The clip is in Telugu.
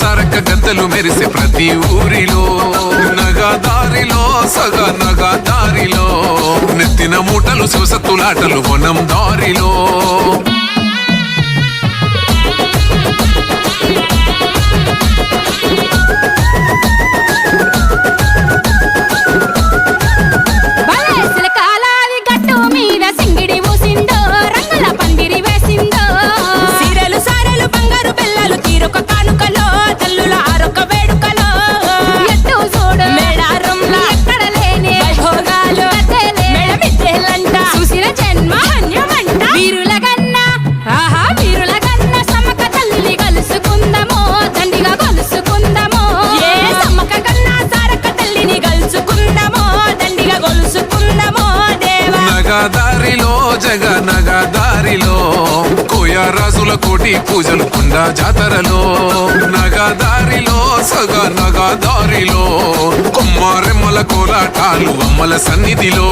సారక్క గంతలు మెరిసే ప్రతి ఊరిలో నగదారిలో సగ నగదారిలో నెత్తిన మూటలు శివసత్తులాటలు వనం దారిలో నగదారిలో జగ నగదారిలో కోయారాజుల కోటి పూజలు కొండ జాతరలో నగదారిలో సగ నగదారిలో కొమ్మారెమ్మల కోలాటాలు అమ్మల సన్నిధిలో